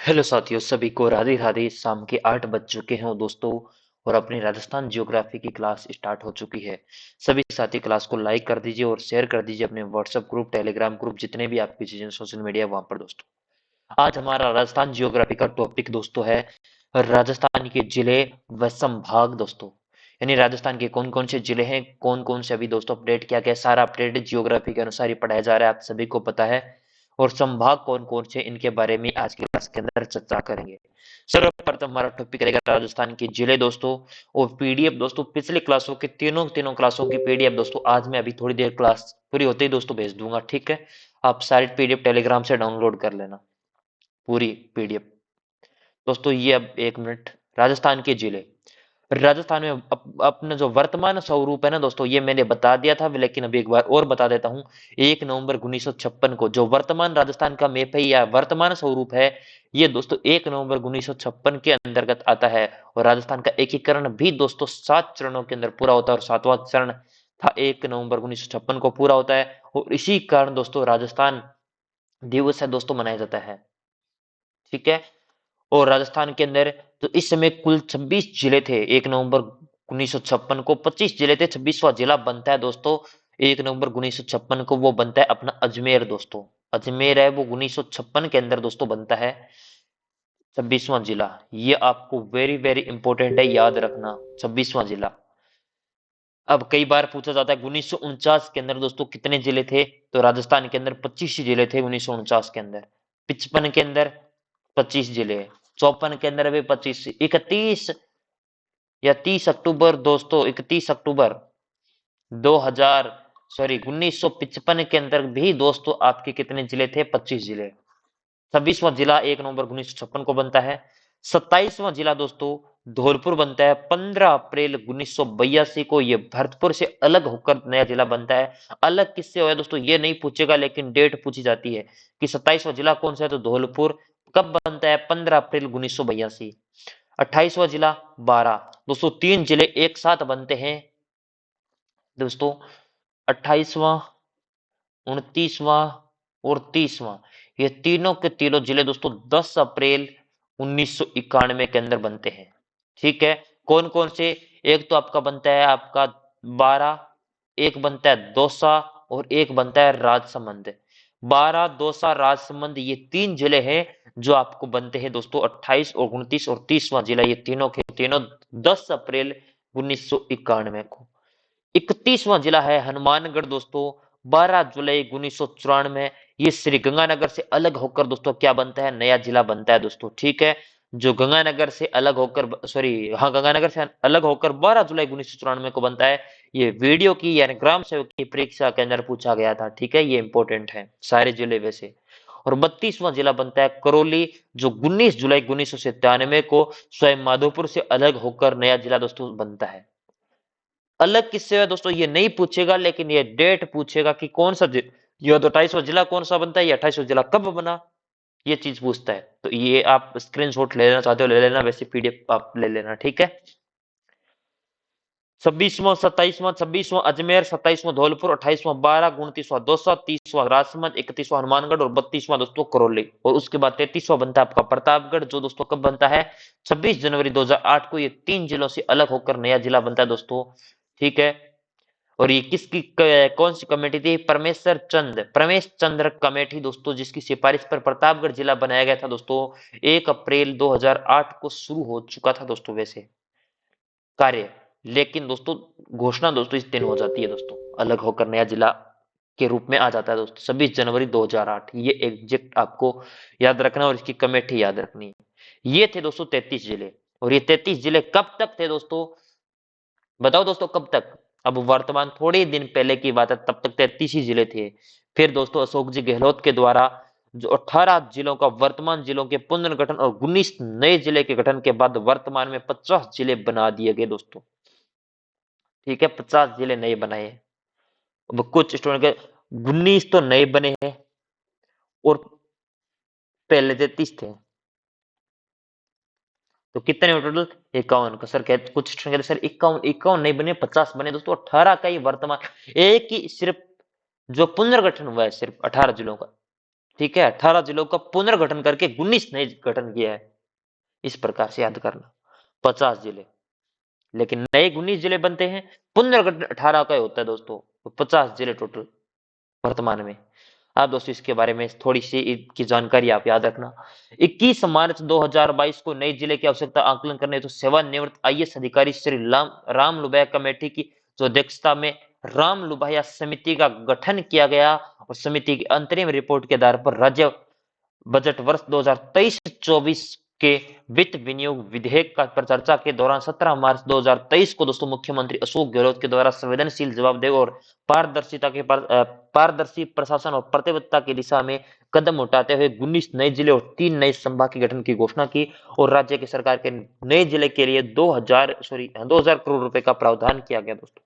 Hello साथियों, सभी को राधे राधे। शाम के 8 बज चुके हैं दोस्तों, और अपनी राजस्थान जियोग्राफी की क्लास स्टार्ट हो चुकी है। सभी साथी क्लास को लाइक कर दीजिए और शेयर कर दीजिए अपने व्हाट्सएप ग्रुप, टेलीग्राम ग्रुप, जितने भी आपकी चीजें सोशल मीडिया वहां पर दोस्तों। आज हमारा राजस्थान जियोग्राफी का टॉपिक दोस्तों है राजस्थान के जिले व संभाग दोस्तों। यानी राजस्थान के कौन कौन से जिले हैं, कौन कौन से अभी दोस्तों अपडेट क्या क्या, सारा अपडेट जियोग्राफी के अनुसार ही पढ़ाया जा रहा है, आप सभी को पता है। और संभाग कौन कौन से, इनके बारे में आज की क्लास के अंदर चर्चा करेंगे। सर्वप्रथम हमारा टॉपिक रहेगा राजस्थान के जिले दोस्तों। और पीडीएफ दोस्तों, पिछली क्लासों के तीनों तीनों क्लासों की पीडीएफ दोस्तों आज मैं अभी थोड़ी देर क्लास पूरी होते ही दोस्तों भेज दूंगा, ठीक है। आप सारी पीडीएफ टेलीग्राम से डाउनलोड कर लेना, पूरी पीडीएफ दोस्तों। ये अब एक मिनट, राजस्थान के जिले। राजस्थान में अपना जो वर्तमान स्वरूप है ना दोस्तों, ये मैंने बता दिया था, लेकिन अभी एक बार और बता देता हूँ। 1 नवंबर 1956 को जो वर्तमान राजस्थान का मैप है या वर्तमान स्वरूप है, ये दोस्तों 1 नवंबर 1956 के अंतर्गत आता है। और राजस्थान का एकीकरण भी दोस्तों 7 चरणों के अंदर पूरा होता है, और 7वां चरण था 1 नवंबर 1956 को पूरा होता है। और इसी कारण दोस्तों राजस्थान दिवस है दोस्तों मनाया जाता है, ठीक है। और राजस्थान के अंदर तो इस समय कुल 26 जिले थे। 1 नवंबर 1956 को 25 जिले थे, 26वां जिला बनता है दोस्तों 1 नवंबर 1956 को, वो बनता है अपना अजमेर दोस्तों। अजमेर है वो 1956 के अंदर दोस्तों बनता है 26वां जिला। ये आपको वेरी वेरी इंपॉर्टेंट है, याद रखना 26वां जिला। अब कई बार पूछा जाता है 1949 के अंदर दोस्तों कितने जिले थे, तो राजस्थान के अंदर 25 जिले थे 1949 के अंदर। 55 के अंदर 25 जिले, 54 के अंदर भी 25, 31 या 30 अक्टूबर दोस्तों, 31 अक्टूबर 2000 सॉरी 1955 के अंदर भी दोस्तों आपके कितने जिले थे, 25 जिले। 26वां जिला 1 नवंबर 1956 को बनता है। 27वां जिला दोस्तों धौलपुर बनता है 15 अप्रैल 1982 को। ये भरतपुर से अलग होकर नया जिला बनता है। अलग किससे हुआ दोस्तों ये नहीं पूछेगा, लेकिन डेट पूछी जाती है कि 27वां जिला कौन सा है, तो धौलपुर कब बनता है, 15 अप्रैल 1982। 28वां जिला 12 दोस्तों, 3 जिले एक साथ बनते हैं दोस्तों। 28वां, 29वां और 30वां, ये तीनों के तीनों जिले दोस्तों 10 अप्रैल 1991 के अंदर बनते हैं, ठीक है। कौन कौन से, एक तो आपका बनता है आपका 12, एक बनता है दौसा, और एक बनता है राजसमंद। 12, दौसा, राजसमंद, ये 3 जिले हैं जो आपको बनते हैं दोस्तों 28 और 29 और 30वां जिला, ये तीनों के तीनों 10 अप्रैल 1991 को। 31वां जिला है हनुमानगढ़ दोस्तों, 12 जुलाई 1994। ये श्री गंगानगर से अलग होकर दोस्तों क्या बनता है, नया जिला बनता है दोस्तों, ठीक है। जो गंगानगर से अलग होकर, सॉरी हाँ, गंगानगर से अलग होकर 12 जुलाई 1994 को बनता है। ये वीडियो की यानी ग्राम सेवक की परीक्षा के अंदर पूछा गया था, ठीक है, ये इंपॉर्टेंट है सारे जिले वैसे। और 32वां जिला बनता है करौली, जो 19 जुलाई 1997 को स्वयं माधोपुर से अलग होकर नया जिला दोस्तों बनता है। अलग किससे है दोस्तों ये नहीं पूछेगा, लेकिन ये डेट पूछेगा कि कौन सा ये तो 28वां जिला कौन सा बनता है, ये 28वां जिला कब बना, ये चीज पूछता है। तो ये आप स्क्रीनशॉट ले लेना चाहते हो ले लेना, वैसे पीडीएफ आप ले लेना, ठीक है। 26वां, 27वां, 26वां अजमेर, 27वां धौलपुर, 28वां 12, 29वां दौसा, 30वां राजसमंद, 31वां हनुमानगढ़ और 32वां दोस्तों करौली। और उसके बाद 33वां बनता है आपका प्रतापगढ़, जो दोस्तों कब बनता है, 26 जनवरी 2008 को। ये 3 जिलों से अलग होकर नया जिला बनता है दोस्तों, ठीक है। और ये किसकी कौन सी कमेटी थी, परमेश चंद्र कमेटी दोस्तों, जिसकी सिफारिश पर प्रतापगढ़ जिला बनाया गया था दोस्तों। 1 अप्रैल 2008 को शुरू हो चुका था दोस्तों वैसे कार्य, लेकिन दोस्तों घोषणा दोस्तों इस दिन हो जाती है दोस्तों, अलग होकर नया जिला के रूप में आ जाता है दोस्तों 26 जनवरी 2008। ये एग्जैक्ट आपको याद रखना और इसकी कमेटी याद रखनी है। ये थे दोस्तों 33 जिले। और ये 33 जिले कब तक थे दोस्तों, बताओ दोस्तों कब तक। अब वर्तमान थोड़े दिन पहले की बात है, तब तक 33 ही जिले थे। फिर दोस्तों अशोक जी गहलोत के द्वारा जो 18 जिलों का वर्तमान जिलों के पुनर्गठन और 19 नए जिले के गठन के बाद वर्तमान में 50 जिले बना दिए गए दोस्तों, ठीक है। 50 जिले नए बनाए। अब कुछ स्टूडेंट के 19 तो नए बने हैं, और पहले 33 थे, तो कितने हुए टोटल, 51 का। सर कहते कुछ स्टूडेंट कहते सर 51 51 नहीं बने, 50 बने दोस्तों। 18 का ही वर्तमान, एक ही सिर्फ जो पुनर्गठन हुआ है सिर्फ 18 जिलों का, ठीक है, 18 जिलों का पुनर्गठन करके 19 नए गठन किया है। इस प्रकार से याद करना, 50 जिले, लेकिन नए 19 जिले बनते हैं, पुनर्गठन 18 का ही होता है दोस्तों, तो 50 जिले टोटल वर्तमान में। आप दोस्तों इसके बारे में थोड़ी सी इसकी जानकारी आप याद रखना। 21 मार्च 2022 को नए जिले की आवश्यकता आकलन करने हेतु सेवानिवृत्त आईएएस अधिकारी श्री राम लुबैया कमेटी की जो अध्यक्षता में राम लुबैया समिति का गठन किया गया और समिति की अंतरिम रिपोर्ट के आधार पर राज्य बजट वर्ष 2023-24 के वित्त विनियोग विधेयक का पर चर्चा के दौरान 17 मार्च 2023 को दोस्तों मुख्यमंत्री अशोक गहलोत के द्वारा संवेदनशील, जवाबदेह और पारदर्शी प्रशासन और प्रतिबद्धता की दिशा में कदम उठाते हुए 19 नए जिले और 3 नए संभाग के गठन की घोषणा की और राज्य की सरकार के नए जिले के लिए 2000 करोड़ रुपए का प्रावधान किया गया दोस्तों।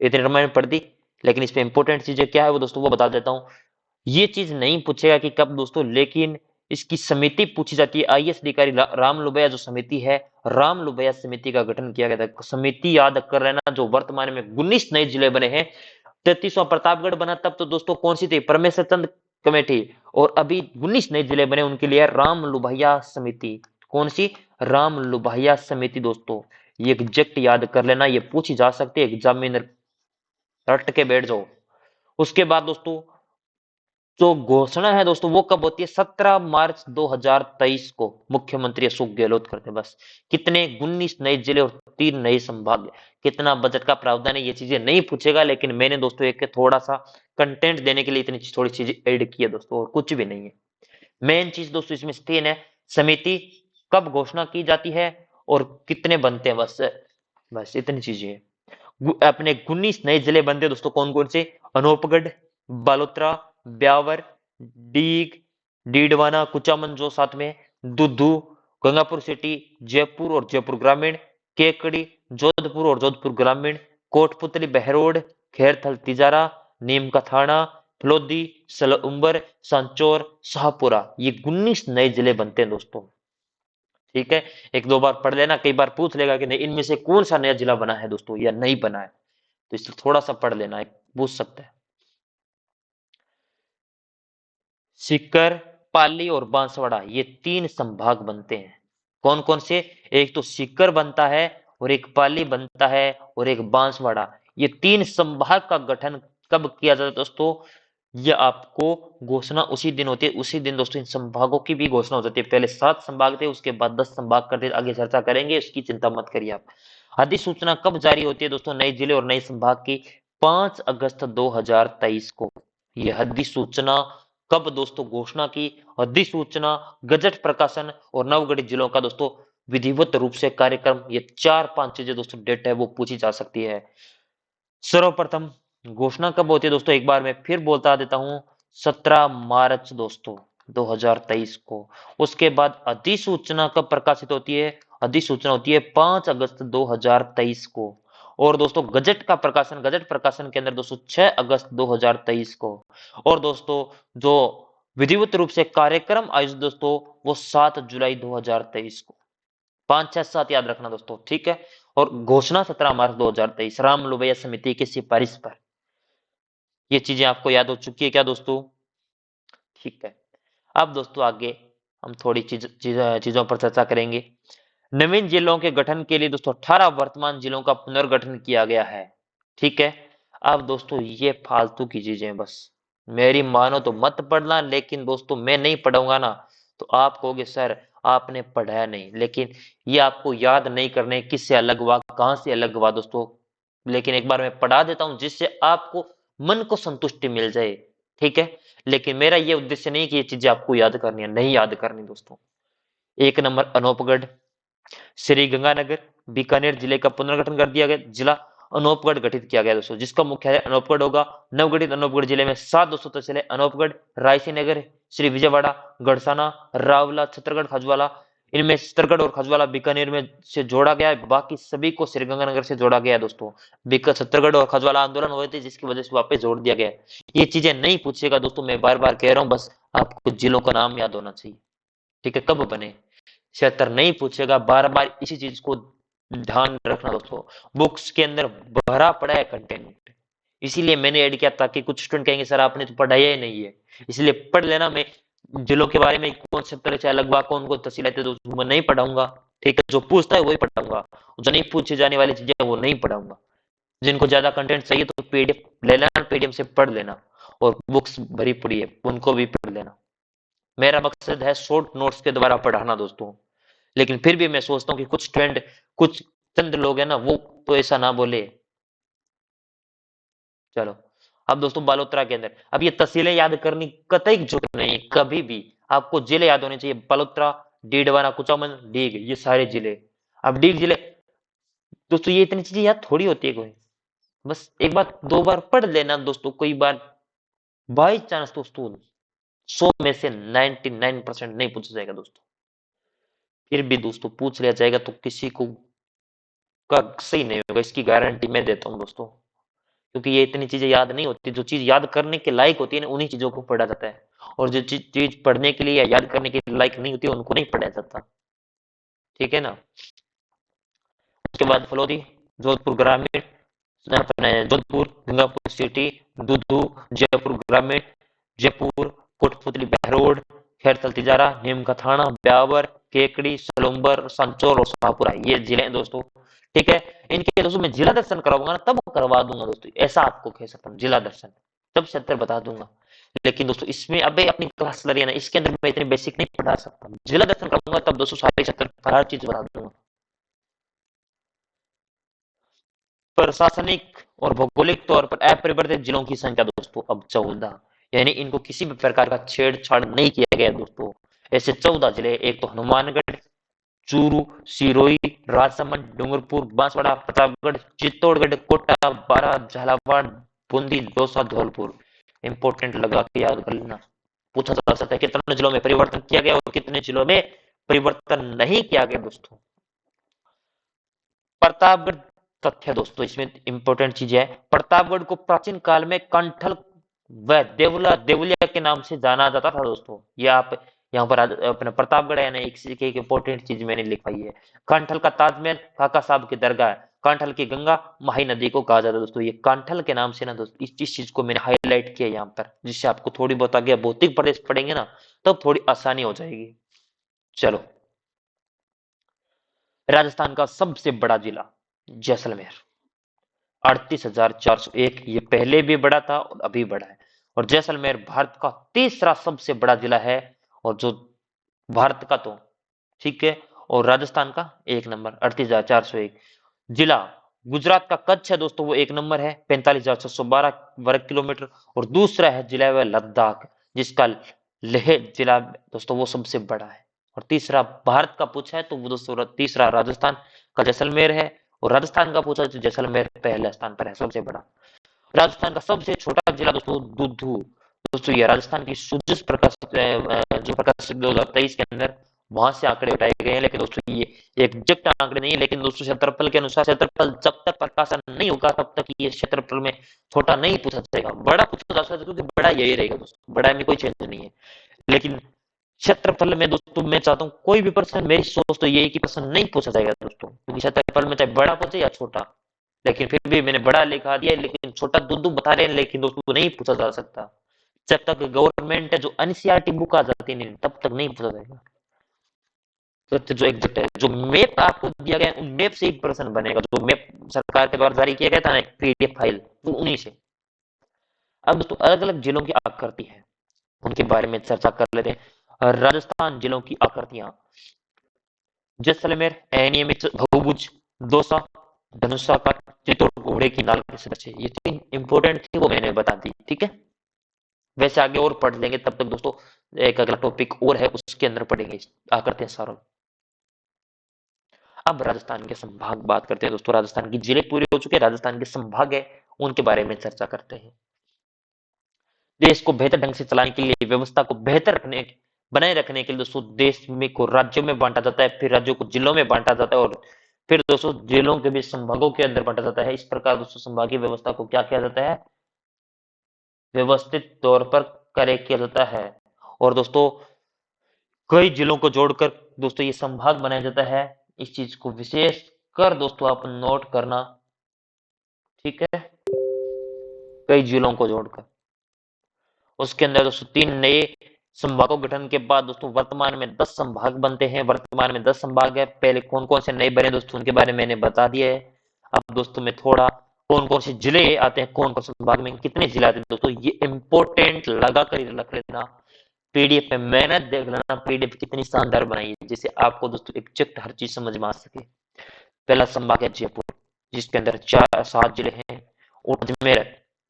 इतनी रामायण पढ़ दी, लेकिन इसमें इंपॉर्टेंट चीजें क्या है वो दोस्तों वो बता देता हूँ। ये चीज नहीं पूछेगा कि कब दोस्तों, लेकिन इसकी समिति पूछी जाती है। आईएएस अधिकारी राम लुबैया जो समिति है, राम लुबैया समिति का गठन किया गया था। समिति याद कर लेना, जो वर्तमान में 19 नए जिले बने हैं। 33वां प्रतापगढ़ बना तब तो दोस्तों कौन सी थी, परमेश्वर चंद कमेटी, और अभी 19 नए जिले बने उनके लिए राम लुबैया समिति। कौन सी, राम लुबैया समिति दोस्तों। ये एग्जैक्ट याद कर लेना, ये पूछी जा सकती है, एग्जामिनर रट के बैठ जाओ। उसके बाद दोस्तों जो घोषणा है दोस्तों वो कब होती है, 17 मार्च 2023 को मुख्यमंत्री अशोक गहलोत करते हैं। बस कितने, 19 नए जिले और 3 नए संभाग। कितना बजट का प्रावधान है ये चीजें नहीं पूछेगा, लेकिन मैंने दोस्तों एक थोड़ा सा कंटेंट देने के लिए इतनी थोड़ी चीजें ऐड की है दोस्तों, और कुछ भी नहीं है। मेन चीज दोस्तों इसमें तीन है, समिति कब घोषणा की जाती है और कितने बनते हैं, बस बस इतनी चीजें हैं। अपने 19 नए जिले बनते हैं दोस्तों, कौन कौन से, अनूपगढ़, बालोतरा, ब्यावर, डीग, डीडवाना, कुचामन जो साथ में, दुद्धू, गंगापुर सिटी, जयपुर और जयपुर ग्रामीण, केकड़ी, जोधपुर और जोधपुर ग्रामीण, कोटपुतली, बहरोड, खैरथल, तिजारा, नीम का थाना, फलोदी, सलउम्बर, सांचौर, शाहपुरा। ये 19 नए जिले बनते हैं दोस्तों। ठीक है, एक दो बार पढ़ लेना, कई बार पूछ लेगा कि नहीं इनमें से कौन सा नया जिला बना है दोस्तों या नहीं बना है, तो इसलिए थोड़ा सा पढ़ लेना, एक पूछ सकते हैं। सीकर, पाली और बांसवाड़ा ये 3 संभाग बनते हैं। कौन कौन से, एक तो सीकर बनता है और एक पाली बनता है और एक बांसवाड़ा। ये 3 संभाग का गठन कब किया जाता है दोस्तों, ये आपको घोषणा उसी दिन होती है। उसी दिन दोस्तों इन संभागों की भी घोषणा हो जाती है। पहले 7 संभाग थे, उसके बाद 10 संभाग करते, आगे चर्चा करेंगे, इसकी चिंता मत करिए आप। अधिसूचना कब जारी होती है दोस्तों नए जिले और नए संभाग की, 5 अगस्त 2023 को। ये अधिसूचना कब दोस्तों घोषणा की, अधिसूचना, गजट प्रकाशन और नवगठित जिलों का दोस्तों विधिवत रूप से कार्यक्रम, ये 4-5 चीजें दोस्तों डेट है वो पूछी जा सकती है। सर्वप्रथम घोषणा कब होती है दोस्तों, एक बार मैं फिर बोलता देता हूं, 17 मार्च दोस्तों 2023 को। उसके बाद अधिसूचना कब प्रकाशित होती है, अधिसूचना होती है 5 अगस्त 2023 को। और दोस्तों गजट प्रकाशन के अंदर दोस्तों 6 अगस्त 2023 को। और दोस्तों जो विधिवत रूप से कार्यक्रम आयोजित दोस्तों वो 7 जुलाई 2023 को। 5, 6, 7 याद रखना दोस्तों, ठीक है। और घोषणा 17 मार्च 2023 राम लुबैया समिति की सिफारिश पर। ये चीजें आपको याद हो चुकी है क्या दोस्तों, ठीक है। अब दोस्तों आगे हम थोड़ी चीजों पर चर्चा करेंगे। नवीन जिलों के गठन के लिए दोस्तों 18 वर्तमान जिलों का पुनर्गठन किया गया है, ठीक है। अब दोस्तों ये फालतू की चीजें बस मेरी मानो तो मत पढ़ना, लेकिन दोस्तों मैं नहीं पढ़ूंगा ना तो आप कहोगे सर आपने पढ़ा नहीं, लेकिन ये आपको याद नहीं करने किससे अलग हुआ, कहां से अलग हुआ दोस्तों। लेकिन एक बार मैं पढ़ा देता हूं जिससे आपको मन को संतुष्टि मिल जाए, ठीक है। लेकिन मेरा ये उद्देश्य नहीं कि ये चीजें आपको याद करनी है, नहीं याद करनी दोस्तों। 1 नंबर अनूपगढ़, श्री गंगानगर, बीकानेर जिले का पुनर्गठन कर दिया गया, जिला अनूपगढ़ गठित किया गया दोस्तों, जिसका मुख्यालय अनूपगढ़ होगा। नवगठित अनूपगढ़ जिले में 7 दोस्तों तहसील है, अनूपगढ़, रायसीनगर, श्री विजयवाड़ा, गड़साना, रावला, छतरगढ़, खजुआला। इनमें छतरगढ़ और खजुआला बीकानेर में से जोड़ा गया है, बाकी सभी को श्रीगंगानगर से जोड़ा गया है दोस्तों। छतरगढ़ और खजुआला आंदोलन हुए थे जिसकी वजह से वापस जोड़ दिया गया है। ये चीजें नहीं पूछेगा दोस्तों, मैं बार बार कह रहा हूं, बस आपको जिलों का नाम याद होना चाहिए, ठीक है। कब बने 76 नहीं पूछेगा, बार बार इसी चीज को ध्यान रखना दोस्तों। बुक्स के अंदर भरा पड़ा है कंटेंट, इसीलिए मैंने ऐड किया, ताकि कुछ स्टूडेंट कहेंगे सर आपने तो पढ़ाया ही नहीं है, इसलिए पढ़ लेना। मैं जिलों के बारे में कौन से तरह से अलग बात, कौन कौन तहसील है, तो मैं नहीं पढ़ाऊंगा। ठीक है, जो पूछता है वही पढ़ाऊंगा, जो नहीं पूछे जाने वाली चीजें वो नहीं पढ़ाऊंगा। जिनको ज्यादा कंटेंट चाहिए तो पीडीएफ ले लेना, पीडीएफ से पढ़ लेना, और बुक्स भरी पड़ी है उनको भी पढ़ लेना। मेरा मकसद है शॉर्ट नोट्स के द्वारा पढ़ाना दोस्तों। लेकिन फिर भी मैं सोचता हूँ कि कुछ ट्रेंड, कुछ चंद लोग हैं ना, वो तो ऐसा ना बोले। चलो, अब दोस्तों बालोतरा के अंदर अब ये तहसीलें याद करनी कतई जरूरत नहीं है, कभी भी आपको जिले याद होने चाहिए। बालोतरा, डीडवाना, कुचामन, डीग, ये सारे जिले। अब डीग जिले दोस्तों, ये इतनी चीजें याद थोड़ी होती है कोई, बस एक बार दो बार पढ़ लेना दोस्तों। कोई बार बाई चांस दोस्तों 100 में से 99% नहीं पूछा जाएगा दोस्तों। फिर भी दोस्तों पूछ लिया जाएगा तो किसी को का सही नहीं होगा, इसकी गारंटी मैं देता हूँ दोस्तों। क्योंकि ये इतनी चीजें याद नहीं होती, जो चीज याद करने के लायक होती है ना उन्हीं चीजों को पढ़ा जाता है, और जो चीज पढ़ने के लिए या याद करने के लायक नहीं होती उनको नहीं पढ़ाया जाता। ठीक है ना। उसके बाद फलोदी, जोधपुर ग्रामीण, अपने जोधपुर, गंगापुर सिटी, दुदू, जयपुर ग्रामीण, जयपुर, कोटपुतली, बहरोड, खैरथल तिजारा, नीम का थाना, ब्यावर, केकड़ी, सलूम्बर, सांचौर और शाहपुरा, ये जिले हैं दोस्तों। ठीक है, इनके दोस्तों मैं जिला दर्शन करवाऊंगा ना तब करवा दूंगा दोस्तों, ऐसा आपको कह सकता हूँ जिला दर्शन, तब क्षेत्र बता दूंगा। लेकिन दोस्तों इसमें अबे अपनी क्लास लड़ी है ना, इसके अंदर मैं इतने बेसिक नहीं पढ़ा सकता। जिला दर्शन करूंगा तब दोस्तों सारे क्षेत्र हर चीज बता दूंगा। प्रशासनिक और भौगोलिक तौर पर अपरिवर्तित जिलों की संख्या दोस्तों अब 14, यानी इनको किसी भी प्रकार का छेड़छाड़ नहीं किया गया दोस्तों। ऐसे 14 जिले, एक तो हनुमानगढ़, चूरू, सिरोही, राजसमंद, डूंगरपुर, बांसवाड़ा, प्रतापगढ़, चित्तौड़गढ़, कोटा, बारा, झालावाड़, बूंदी, दौसा, धौलपुर। इंपॉर्टेंट लगा के याद कर लेना, पूछा जा सकता है कितने जिलों में परिवर्तन किया गया और कितने जिलों में परिवर्तन नहीं किया गया दोस्तों। प्रतापगढ़, तथ्य दोस्तों इसमें इंपॉर्टेंट चीज है, प्रतापगढ़ को प्राचीन काल में कंठल व देवला देवलिया के नाम से जाना जाता था दोस्तों। ये आप यहाँ पर अपने प्रतापगढ़ है ना, एक इंपॉर्टेंट चीज मैंने लिखवाई है। कांठल का ताजमहल, काका साहब की दरगाह, कांठल की गंगा, माही नदी को कहा जाता है दोस्तों। ये कांठल के नाम से ना दोस्तों, इस चीज को मैंने हाईलाइट किया यहाँ पर, जिससे आपको थोड़ी बहुत आगे भौतिक प्रदेश पढ़ेंगे ना तब थोड़ी आसानी हो जाएगी। चलो, राजस्थान का सबसे बड़ा जिला जैसलमेर, 38,401, ये पहले भी बड़ा था और अभी बड़ा है। और जैसलमेर भारत का तीसरा सबसे बड़ा जिला है, और जो भारत का तो ठीक है, और राजस्थान का एक नंबर 38,401। जिला गुजरात का कच्छ है दोस्तों, वो एक नंबर है 45,612 वर्ग किलोमीटर। और दूसरा है जिला वह लद्दाख, जिसका लेह जिला दोस्तों वो सबसे बड़ा है। और तीसरा भारत का पूछा है तो वो दोस्तों तीसरा राजस्थान का जैसलमेर है। और राजस्थान का पूछा तो जैसलमेर पहले स्थान पर है सबसे बड़ा। राजस्थान का सबसे छोटा जिला दोस्तों दुधू, दोस्तों ये राजस्थान की सूजस प्रकाश जो प्रकाशित 2023 के अंदर वहां से आंकड़े उठाए गए हैं। लेकिन दोस्तों ये एग्जैक्ट आंकड़े नहीं है, लेकिन दोस्तों क्षेत्रफल के अनुसार क्षेत्रफल जब तक प्रकाशन नहीं होगा तब तक ये क्षेत्रफल में छोटा नहीं पूछा जाएगा, बड़ा पूछा जा सकता है, क्योंकि बड़ा यही रहेगा दोस्तों, बड़ा में कोई चेंज नहीं है। लेकिन क्षेत्रफल में दोस्तों मैं चाहता हूँ कोई भी प्रश्न, मेरी सोच तो यही कि प्रश्न नहीं पूछा जाएगा दोस्तों, क्योंकि क्षेत्रफल में चाहे बड़ा पूछे या छोटा। लेकिन फिर भी मैंने बड़ा लिखा दिया, लेकिन छोटा दूध बता रहे हैं, लेकिन दोस्तों नहीं पूछा जा सकता। जब तक गवर्नमेंट है जो एनसीईआरटी बुक आ जाती नहीं तब तक नहीं पूछा जाएगा। तो जो एग्जैक्ट है, जो मैप आपको दिया गया उन मैप से ही प्रश्न बनेगा, जो मैप सरकार के द्वारा जारी किया गया था ना पीडीएफ फाइल, वो उन्हीं से। अब दोस्तों अलग अलग जिलों की आकृति है, उनके बारे में चर्चा कर लेते हैं। राजस्थान जिलों की आकृतियां, जैसलमेर अनियमित बहुभुज, दौसा धनुषाकार, चित्तौड़ घोड़े की नाल के सदस्य, ये तीन इंपॉर्टेंट थी वो मैंने बता दी। ठीक है, वैसे आगे और पढ़ लेंगे, तब तक दोस्तों एक अगला टॉपिक और है उसके अंदर पढ़ेंगे आकृतियां सारों। अब राजस्थान के संभाग बात करते हैं दोस्तों, राजस्थान की जिले पूरे हो चुके हैं, राजस्थान के संभाग है उनके बारे में चर्चा करते हैं। देश को बेहतर ढंग से चलाने के लिए, व्यवस्था को बेहतर रखने बनाए रखने के लिए दोस्तों देश में को राज्यों में बांटा जाता है, फिर राज्यों को जिलों में बांटा जाता है, और फिर दोस्तों जिलों के भी संभागों के अंदर बांटा जाता है। इस प्रकार दोस्तों संभागीय व्यवस्था को क्या किया जाता है, व्यवस्थित तौर पर कार्य किया जाता है। और दोस्तों कई जिलों को जोड़कर दोस्तों ये संभाग बनाया जाता है। इस चीज को विशेष कर दोस्तों आप नोट करना। ठीक है, कई जिलों को जोड़कर। उसके अंदर दोस्तों 3 नए संभागों के गठन के बाद दोस्तों वर्तमान में 10 संभाग बनते हैं। वर्तमान में 10 संभाग है। पहले कौन-कौन से नए बने दोस्तों उनके बारे में मैंने बता दिया है। अब दोस्तों मैं थोड़ा कौन-कौन से जिले आते हैं, कौन-कौन से संभाग में कितने जिले आते हैं दोस्तों ये इम्पोर्टेंट लगा कर ही रख लेना। पीडीएफ में मेहनत देख लेना, पीडीएफ कितनी शानदार बनाई है जिससे आपको दोस्तों एग्जैक्ट हर चीज समझ में आ सके। पहला संभाग है जयपुर, जिसके अंदर 7 जिले हैं, और अजमेर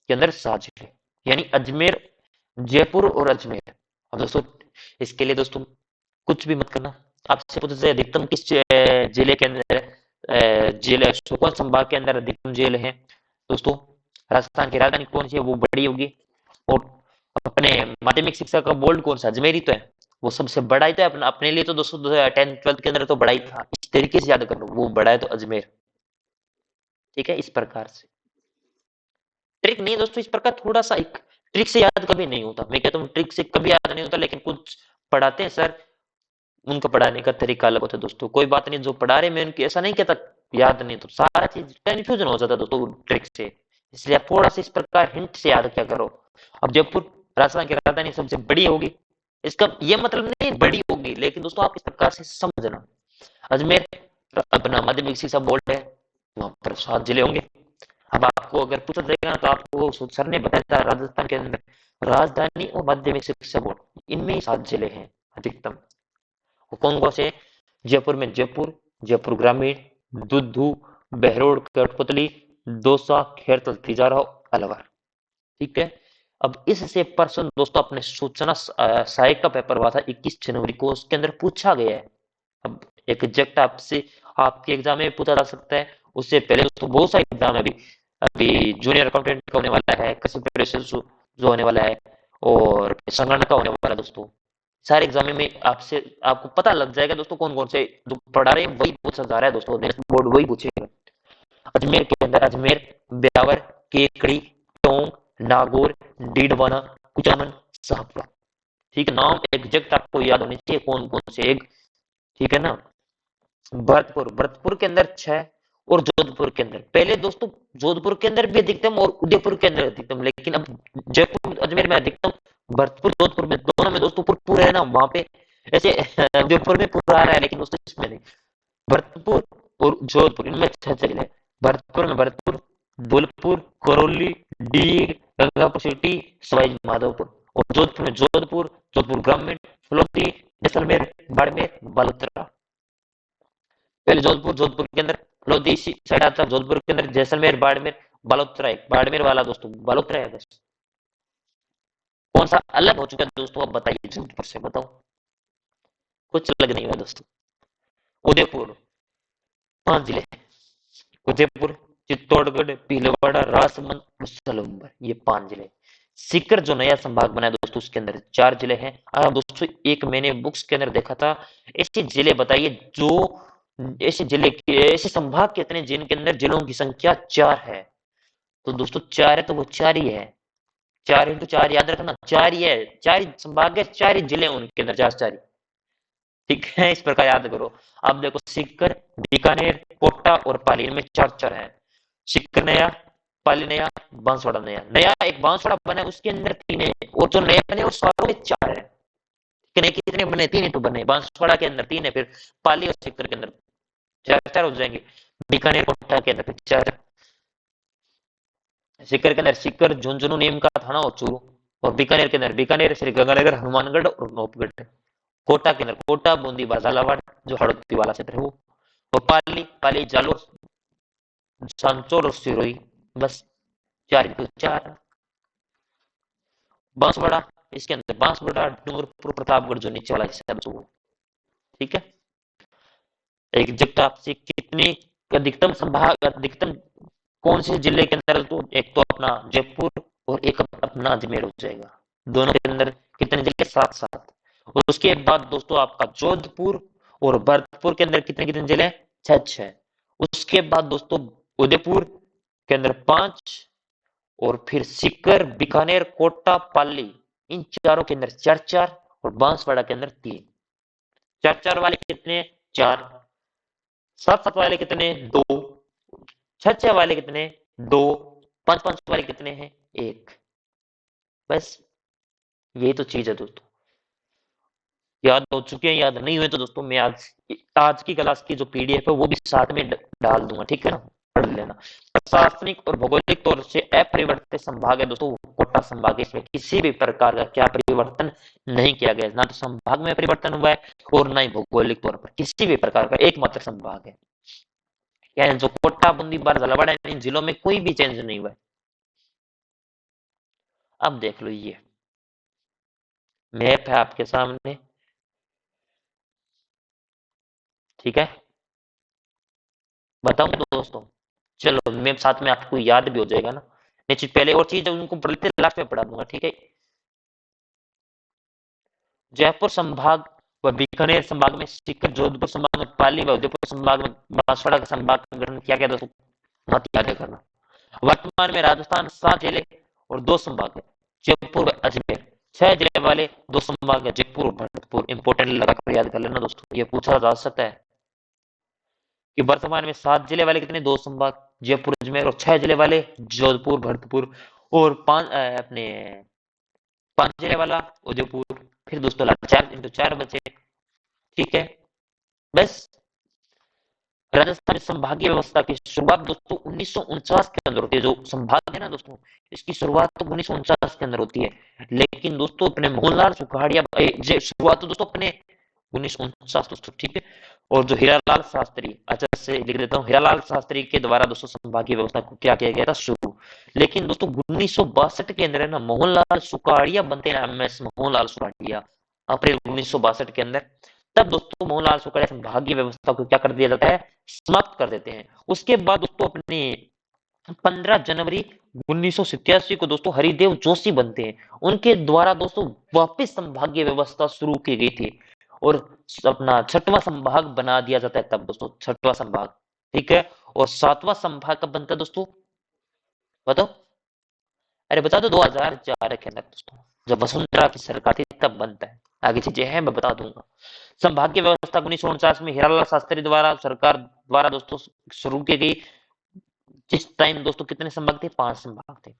के अंदर 7 जिले, यानी अजमेर, जयपुर और अजमेर। अब दोस्तों इसके लिए दोस्तों कुछ भी मत करना, आपसे पूछा जाए अधिकतम किस जिले के अंदर जिले कौन संभाग के अंदर अधिकतम जेल है दोस्तों, राजस्थान की राजधानी कौन सी है वो बड़ी होगी, और अपने माध्यमिक शिक्षा का बोर्ड कौन सा, अजमेर ही तो है, वो सबसे बड़ा ही तो है अपना, अपने लिए तो दोस्तों 10th 12th के अंदर तो बड़ा ही था, इस तरीके से याद कर लो वो बड़ा है तो अजमेर। ठीक है, इस प्रकार से ट्रिक नहीं दोस्तों, इस प्रकार थोड़ा सा एक ट्रिक से याद कभी नहीं होता, मैं कहता हूँ ट्रिक से कभी याद नहीं होता, लेकिन कुछ पढ़ाते हैं सर, उनका पढ़ाने का तरीका अलग होता है दोस्तों। कोई बात नहीं, जो पढ़ा रहे मैं उनकी ऐसा नहीं कहता याद नहीं, तो सारा चीज कंफ्यूजन हो जाता दोस्तों ट्रिक से, इसलिए आप थोड़ा सा इस प्रकार हिंट से याद क्या करो। अब जयपुर राजस्थान की राजधानी सबसे बड़ी होगी, इसका ये मतलब नहीं बड़ी होगी, लेकिन दोस्तों आप इस प्रकार से समझना। अजमेर अपना माध्यमिक शिक्षा बोर्ड है, वहां पर 7 जिले होंगे। अब आपको अगर पूछा जाएगा ना तो आपको सर ने बताया था राजस्थान के अंदर राजधानी और माध्यमिक शिक्षा बोर्ड इनमें 7 जिले हैं अधिकतम। वो कौन कौन से, जयपुर में जयपुर, जयपुर ग्रामीण, दुद्धू, बहरोड, कठपुतली, दौसा, खेरतल, तिजारा, अलवर। ठीक है, अब इससे प्रश्न दोस्तों अपने सूचना सहायक का पेपर हुआ था 21 जनवरी को, उसके अंदर पूछा गया है। अब एक एग्जैक्ट आपसे आपके एग्जाम में पूछा जा सकता है, उससे पहले दोस्तों बहुत सारे एग्जाम है अभी, अभी जूनियर अकाउंटेंट का होने वाला है, कृषि प्रिपरेशन जो होने वाला है, और संगणक का होने वाला है दोस्तों। सारे एग्जाम में आपसे आपको पता लग जाएगा दोस्तों कौन कौन से जो पढ़ा रहे हैं वही पूछा जा रहा है दोस्तों, नेशनल बोर्ड वही पूछेगा। अजमेर के अंदर अजमेर, ब्यावर, केकड़ी, टोंक, नागौर, डीडवाना, कुचामन, शाहपुरा। ठीक है, नाम एग्जैक्ट आपको याद होने चाहिए कौन कौन से एक। ठीक है ना, भरतपुर, भरतपुर के अंदर 6, और जोधपुर के अंदर पहले दोस्तों जोधपुर के अंदर भी अधिकतम और उदयपुर के अंदर अधिकतम, लेकिन अब जयपुर अजमेर में अधिकतम, भरतपुर जोधपुर में दोनों में दोस्तों पुर है ना वहां पे, ऐसे उदयपुर में पुर आ रहा है लेकिन दोस्तों इसमें नहीं। भरतपुर और जोधपुर इनमें 6 जिले हैं। भरतपुर में भरतपुर, धौलपुर, करौली, डीग, गंगापुर सिटी, सवाई माधोपुर, और जोधपुर में जोधपुर, जोधपुर ग्रामीण, फलोदी, जैसलमेर, बाड़मेर, बालोतरा। पहले जोधपुर, जोधपुर के अंदर लोधी साइड आता है, जोधपुर के अंदर जैसलमेर, बाड़मेर, बालोतरा है, बाड़मेर वाला दोस्तों बालोतरा है बस। कौन सा अलग हो चुका है दोस्तों, अब बताइए जोधपुर से, बताओ। कुछ अलग नहीं हुआ दोस्तों। उदयपुर 5 जिले, उदयपुर, चित्तौड़गढ़, भीलवाड़ा, राजसमंद और सलूम्बर, ये 5 जिले। सीकर जो नया संभाग बना है दोस्तों उसके अंदर 4 जिले हैं। दोस्तों एक मैंने बुक्स के अंदर देखा था, ऐसे जिले बताइए जो, ऐसे जिले ऐसे संभाग कितने जिनके अंदर जिलों की संख्या 4 है, तो दोस्तों 4 है तो वो 4 ही है, 4 × 4 याद रखना, 4 ही है, 4 ही संभाग है, 4 ही जिले उनके अंदर, 4 ही। ठीक है, इस प्रकार याद करो। अब देखो सीकर, बीकानेर, कोटा और पाली, इनमें 4 है। सीकर नया, पाली नया, बांसवाड़ा नया, नया एक बांसवाड़ा बना है उसके अंदर 3 है, और जो नए बने उस वालों में 4 है। कितने बने, 3 ही तो बने, बांसवाड़ा के अंदर 3 है, फिर पाली और सीकर के अंदर 4 हो जाएंगे, बीकानेर कोटा के अंदर फिर 4। सीकर के अंदर सीकर झुंझुनू नीम का थाना और चूरू, और बीकानेर के अंदर बीकानेर, श्री गंगानगर, हनुमानगढ़ और नौपगढ़। कोटा के अंदर कोटा, बूंदी, झालावाड़ जो हड़ौती वाला क्षेत्र है वो, और पाली, पाली, जालोर, सांचौर और सिरोही, बस 4 बांसवाड़ा, इसके अंदर बांसवाड़ा, डूंगरपुर, प्रतापगढ़ जो नीचे वाला हिस्सा है वो। ठीक है, एग्जैक्ट आपसे कितने अधिकतम संभाग, अधिकतम कौन से जिले के अंदर, तो एक तो अपना जयपुर और एक अपना अजमेर हो जाएगा, दोनों के अंदर कितने जिले, 7 और उसके बाद दोस्तों आपका जोधपुर और भरतपुर के अंदर कितने कितने जिले, 6। उसके बाद दोस्तों उदयपुर के अंदर 5, और फिर सीकर, बीकानेर, कोटा, पाली, इन चारों के अंदर 4, और बांसवाड़ा के अंदर 3। 4 वाले कितने, 4, 7 वाले कितने, 2, 6 वाले कितने, 2, 5 वाले कितने हैं, एक। बस यही तो चीज है दोस्तों। याद हो चुके हैं, याद नहीं हुए तो दोस्तों मैं आज आज की क्लास की जो पीडीएफ है वो भी साथ में डाल दूंगा, ठीक है ना, पढ़ लेना। प्रशासनिक और भौगोलिक तौर से अपरिवर्तित संभाग है दोस्तों, कोटा संभाग है, इसमें किसी भी प्रकार का क्या परिवर्तन नहीं किया गया, ना तो संभाग में परिवर्तन हुआ है और ना ही भौगोलिक तौर पर किसी भी प्रकार का, एकमात्र संभाग है। यानी जो कोटा, बूंदी, बार, झालावाड़ इन जिलों में कोई भी चेंज नहीं हुआ है। अब देख लो ये मैप है आपके सामने, ठीक है, बताऊं दोस्तों? चलो मैं साथ में आपको याद भी हो जाएगा ना, निश्चित। पहले और चीज उनको पढ़ते लास्ट में पढ़ा दूंगा, ठीक है। जयपुर संभाग व बीकानेर संभाग में सीकर, जोधपुर संभाग में पाली व उदयपुर संभाग में बांसवाड़ा का संभाग का गठन किया गया दोस्तों, मत याद करना। वर्तमान में राजस्थान 7 जिले और 2 संभाग है, जयपुर व अजमेर। 6 जिले वाले 2 संभाग है, जयपुर और भरतपुर। इंपोर्टेंट लगाकर याद कर लेना दोस्तों, ये पूछा जा सकता है कि वर्तमान में 7 जिले वाले कितने, 2 संभाग, जयपुर अजमेर, और 6 जिले वाले जोधपुर भरतपुर, और 5 अपने 5 जिले वाला उदयपुर। फिर दोस्तों 4 बचे, ठीक है। बस राजस्थान संभागीय व्यवस्था की शुरुआत दोस्तों 1949 के अंदर होती है। जो संभाग है ना दोस्तों, इसकी शुरुआत तो 1949 के अंदर होती है। लेकिन दोस्तों अपने मोहनलाल सुखाड़िया शुरुआत तो दोस्तों अपने 1949 दोस्तों, ठीक है। और जो हीरालाल शास्त्री, अच्छा से लिख देता हूँ, हीरालाल शास्त्री के द्वारा दोस्तों संभागीय व्यवस्था को क्या किया गया था, शुरू। लेकिन दोस्तों 1962 के अंदर है ना, मोहनलाल सुखाड़िया बनते हैं, एमएस मोहनलाल सुखाड़िया, अप्रैल 1962 के अंदर। तब दोस्तों मोहनलाल सुखाड़िया संभागीय व्यवस्था को क्या कर दिया जाता है, समाप्त कर देते हैं। उसके बाद दोस्तों अपने 15 जनवरी 1987 को दोस्तों हरिदेव जोशी बनते हैं, उनके द्वारा दोस्तों वापस संभागीय व्यवस्था शुरू की गई थी, और अपना 6वां संभाग बना दिया जाता है तब दोस्तों, 6वां संभाग, ठीक है। और 7वां संभाग कब बनता है दोस्तों, बताओ? अरे बता दो, 2004 के अंदर दोस्तों, जब वसुंधरा की सरकार थी तब बनता है। आगे चीजें हैं मैं बता दूंगा। संभागीय व्यवस्था 1949 में हीरालाल शास्त्री द्वारा सरकार द्वारा दोस्तों शुरू की गई। जिस टाइम दोस्तों कितने संभाग थे, 5 संभाग थे।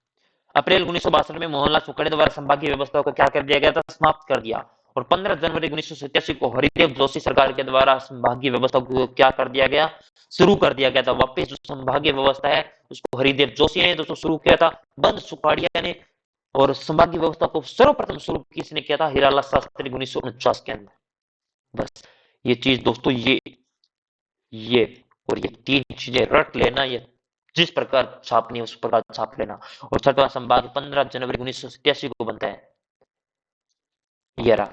अप्रैल 1962 में मोहनलाल सुखाड़े द्वारा संभागीय व्यवस्था को क्या कर दिया गया था, समाप्त कर दिया। और 15 जनवरी 1987 को हरिदेव जोशी सरकार के द्वारा संभागीय व्यवस्था को क्या कर दिया गया, शुरू कर दिया गया था। वापस जो संभागीय व्यवस्था है उसको हरिदेव जोशी ने दोस्तों शुरू किया था, बंद सुखाड़िया ने। और संभागीय व्यवस्था को सर्वप्रथम शुरू किसने किया था, हीरालाल शास्त्री 1949 के अंदर। बस ये चीज दोस्तों, ये और ये 3 चीजें रट लेना, ये जिस प्रकार छापनी है उस प्रकार छाप लेना। और 6वां संभाग 15 जनवरी 1987 को बनता है, ये रहा।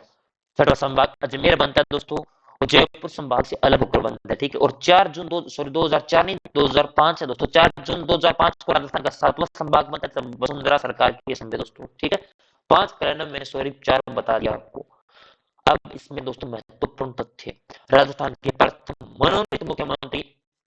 6वां संभाग अजमेर बनता है दोस्तों, और जयपुर संभाग से अलग होकर बनता है, ठीक है। और 4 जून 2004 नहीं, 2005 है दोस्तों, 4 जून 2005 को राजस्थान का 7वां संभाग बनता है, तब वसुंधरा सरकार के समय दोस्तों, ठीक है। 5 का रैंडम मैंने सॉरी 4 बता दिया आपको। अब इसमें दोस्तों महत्वपूर्ण तथ्य, राजस्थान के प्रथम मनोनीत मुख्यमंत्री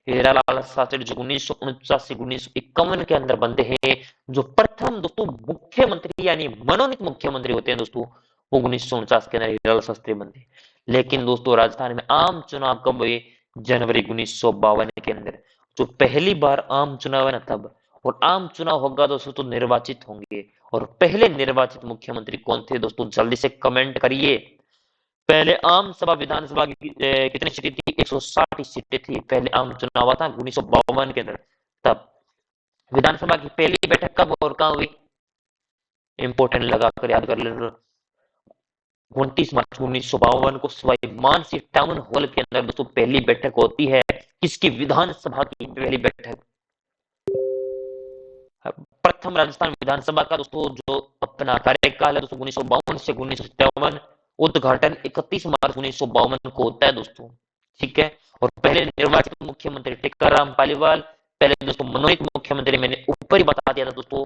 हीरालाल शास्त्री जो 1949 से 1951 के अंदर बनते हैं। जो प्रथम दोस्तों मुख्यमंत्री यानी मनोनीत मुख्यमंत्री होते हैं दोस्तों, वो 1949 के अंदर हीरालाल शास्त्री बनते हैं। लेकिन दोस्तों राजस्थान में आम चुनाव कब हुए, जनवरी 1952 के अंदर। जो पहली बार आम चुनाव है ना तब, और आम चुनाव होगा दोस्तों तो निर्वाचित होंगे। और पहले निर्वाचित मुख्यमंत्री कौन थे दोस्तों, जल्दी से कमेंट करिए। पहले आम सभा विधानसभा की कितनी सीटें थी, 160 सीटें थी। पहले आम चुनाव हुआ था 1952 के अंदर, तब विधानसभा की पहली बैठक कब और कहां हुई, इंपोर्टेंट लगा कर याद कर लेना। 29 मार्च 1952 को सवाई मानसिंह टाउन हॉल के अंदर दोस्तों पहली बैठक होती है। किसकी, विधानसभा की पहली बैठक। प्रथम राजस्थान विधानसभा का दोस्तों जो अपना कार्यकाल है दोस्तों 1952 से 1957, उद्घाटन 31 मार्च 1952 को होता है दोस्तों, ठीक है। और पहले निर्वाचित मुख्यमंत्री टीकाराम पालीवाल। पहले दोस्तों मनोनीत मुख्यमंत्री मैंने ऊपर ही बता दिया था दोस्तों,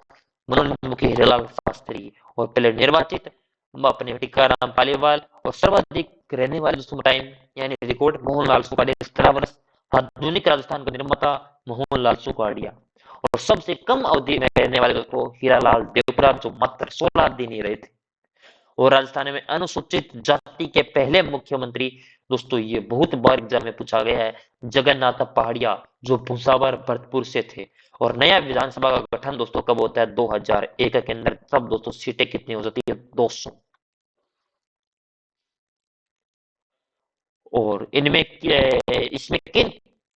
मनोनीत मुख्य हीरालाल शास्त्री। और पहले निर्वाचित अपने टीकाराम पालीवाल। और सर्वाधिक रहने वाले दोस्तों टाइम यानी रिकॉर्ड मोहनलाल सुखाड़िया 17 वर्ष। आधुनिक राजस्थान का निर्माता मोहनलाल सुखाड़िया। और सबसे कम अवधि में रहने वाले दोस्तों हीरालाल देवपुरा जो मात्र 16 दिन ही रहे थे। और राजस्थान में अनुसूचित जाति के पहले मुख्यमंत्री, दोस्तों ये बहुत बार एग्जाम में पूछा गया है, जगन्नाथ पहाड़िया, जो भूसावर भरतपुर से थे। और नया विधानसभा का गठन दोस्तों कब होता है? 2001 के अंदर। तब दोस्तों सीटें कितनी हो जाती है? 200। और इनमें इसमें किन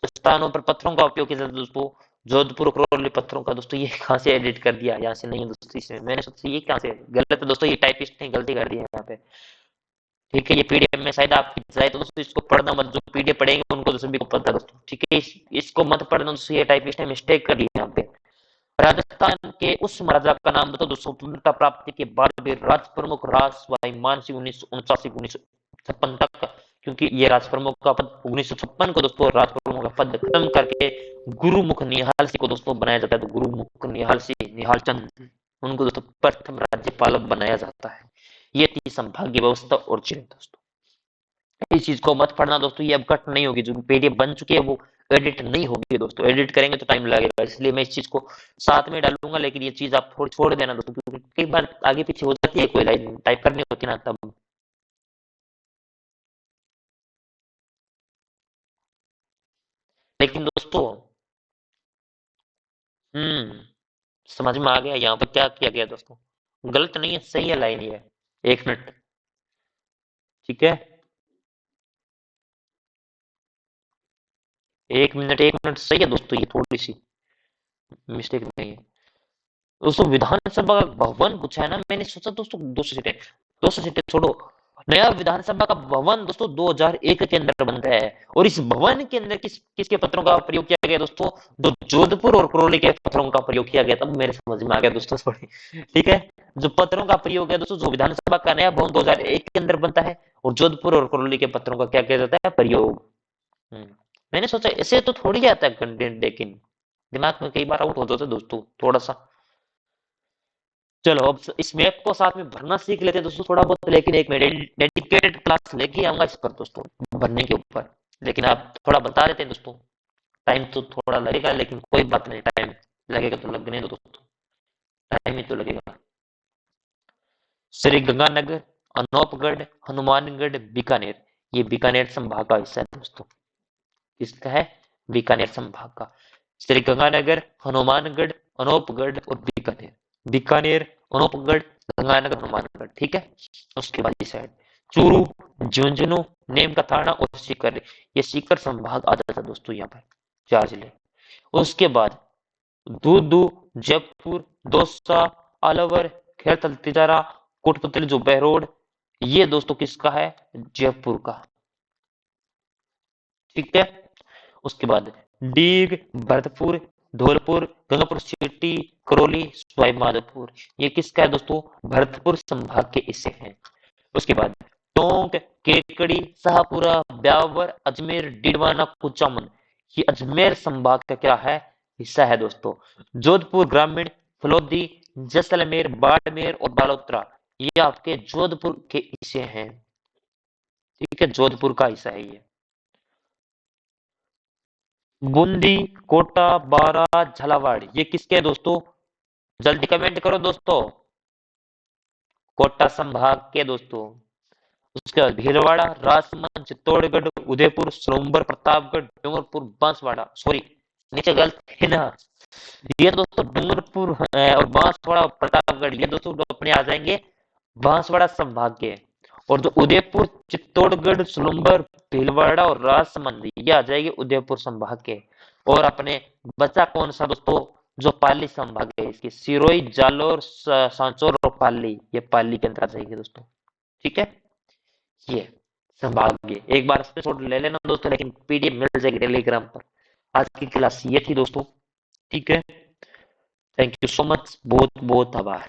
स्थानों पर पत्थरों का उपयोग किया जाता है दोस्तों? जोधपुर करौली पत्थरों का। दोस्तों ये कहाँ से एडिट कर दिया? यहाँ से नहीं है दोस्तों, इसमें मैंने सोचा ये कहाँ से गलत है दोस्तों, ये टाइपिस्ट ने गलती कर दी है यहाँ पे। ठीक है, ये पीडीएफ में शायद आपकी जाए तो दोस्तों इसको पढ़ना मत, जो पीडीएफ पढ़ेंगे उनको तो सभी को पता है दोस्तों। ठीक है, इसको मत पढ़ना दोस्तों, ये टाइपिस्ट ने मिस्टेक कर दी है यहाँ पे। राजस्थान के उस महाराजा का नाम बताओ जो स्वतंत्रता प्राप्ति के बाद भी राज प्रमुख राजवाई मानसिंह 1949 1956 तक, क्योंकि ये राज प्रमुख का पद 1956 को दोस्तों राज प्रमुख का पद खत्म करके गुरुमुख निहाल सिंह को दोस्तों बनाया जाता है। तो गुरुमुख निहाल सिंह, निहाल चंद, उनको दोस्तों प्रथम राज्यपाल बनाया जाता है। ये थी संभाग्य व्यवस्था और चिन्ह दोस्तों। इस चीज को मत पढ़ना दोस्तों, ये अब कट नहीं होगी, जो पीडीएफ बन चुकी है वो एडिट नहीं होगी दोस्तों, एडिट करेंगे तो टाइम लगेगा, इसलिए मैं इस चीज को साथ में डालूंगा। लेकिन ये चीज आप थोड़ी छोड़ देना दोस्तों, क्योंकि कई बार आगे पीछे हो जाती है, कोई लाइन टाइप करनी होती है ना तब। लेकिन दोस्तों, हम्म, समझ में आ गया यहाँ पर क्या किया गया दोस्तों? गलत नहीं है, सही है लाइन ये। 1 मिनट। ठीक है, 1 मिनट, 1 मिनट सही है दोस्तों, ये थोड़ी सी मिस्टेक नहीं है दोस्तों। विधानसभा का भवन पूछा है ना, मैंने सोचा दोस्तों 200 सीटें, 200 सीटें छोड़ो। नया विधानसभा का भवन दोस्तों 2001 के अंदर बनता है। और इस भवन के अंदर किसके पत्रों का प्रयोग किया गया दोस्तों? जो जोधपुर और करौली के पत्रों का प्रयोग किया गया, तब मेरे समझ में आ गया दोस्तों थोड़ी। ठीक है, जो पत्रों का प्रयोग है दोस्तों, जो विधानसभा का नया भवन 2001 के अंदर बनता है, और जोधपुर और करौली के पत्रों का क्या किया जाता है? प्रयोग। हम्म, मैंने सोचा ऐसे तो थोड़ी आता है कंटेंट, लेकिन दिमाग में कई बार आउट हो जाता है दोस्तों थोड़ा सा। चलो अब इस मैप को साथ में भरना सीख लेते हैं दोस्तों थोड़ा बहुत, लेकिन एक मैं डेडिकेटेड क्लास लेके आऊंगा इस पर दोस्तों, भरने के ऊपर। लेकिन आप थोड़ा बता देते हैं दोस्तों, टाइम तो थोड़ा लगेगा, लेकिन कोई बात नहीं, टाइम लगेगा तो लगने दो दोस्तों, टाइम ही तो लगेगा। श्री गंगानगर, अनूपगढ़, हनुमानगढ़, बीकानेर, ये बीकानेर संभाग का हिस्सा है दोस्तों। किसका है? बीकानेर संभाग का। श्री गंगानगर, हनुमानगढ़, अनूपगढ़ और बीकानेर। बीकानेर, अनूपगढ़, गंगानगर, हनुमानगढ़। ठीक है, उसके बाद ये साइड चूरू, झुंझुनू, नीम का थाना और सीकर, ये सीकर संभाग आ जाता है दोस्तों यहाँ पर, 4 जिले। उसके बाद दूदू, जयपुर, दौसा, अलवर, खेरथल तिजारा, कोटपुतली जो बहरोड, ये दोस्तों किसका है? जयपुर का। ठीक है, उसके बाद डीग, भरतपुर, धौलपुर, गंगापुर सिटी, करौली, सवाई माधोपुर, ये किसका है दोस्तों? भरतपुर संभाग के हिस्से हैं। उसके बाद टोंक, केकड़ी, शाहपुरा, ब्यावर, अजमेर, डिडवाना, कुचामन, ये अजमेर संभाग का क्या है? हिस्सा है दोस्तों। जोधपुर ग्रामीण, फलोदी, जैसलमेर, बाड़मेर और बालोतरा, ये आपके जोधपुर के हिस्से हैं। ठीक है, जोधपुर का हिस्सा है ये। बूंदी, कोटा, बारा, झालावाड़, ये किसके है दोस्तों? जल्दी कमेंट करो दोस्तों। कोटा संभाग के दोस्तों। उसके बाद भीलवाड़ा, राजसमंद, चित्तौड़गढ़, उदयपुर, सोमबर, प्रतापगढ़, डूंगरपुर, बांसवाड़ा, सॉरी नीचे गलत है ना, ये दोस्तों डूंगरपुर और बांसवाड़ा, प्रतापगढ़, ये दोस्तों अपने आ जाएंगे बांसवाड़ा संभाग के। और जो उदयपुर, चित्तौड़गढ़, सोलंबर, भीलवाड़ा और राजसमंद, ये आ जाएंगे उदयपुर संभाग के। और अपने बचा कौन सा दोस्तों? जो पाली संभाग है, इसकी सिरोही, जालोर, सांचौर और पाली, ये पाली के अंदर आ जाएंगे दोस्तों। ठीक है, ये संभाग ये एक बार स्क्रीनशॉट ले लेना दोस्तों, लेकिन पीडीएफ मिल जाएगी टेलीग्राम पर। आज की क्लास ये थी दोस्तों। ठीक है, थैंक यू सो मच, बहुत बहुत आभार।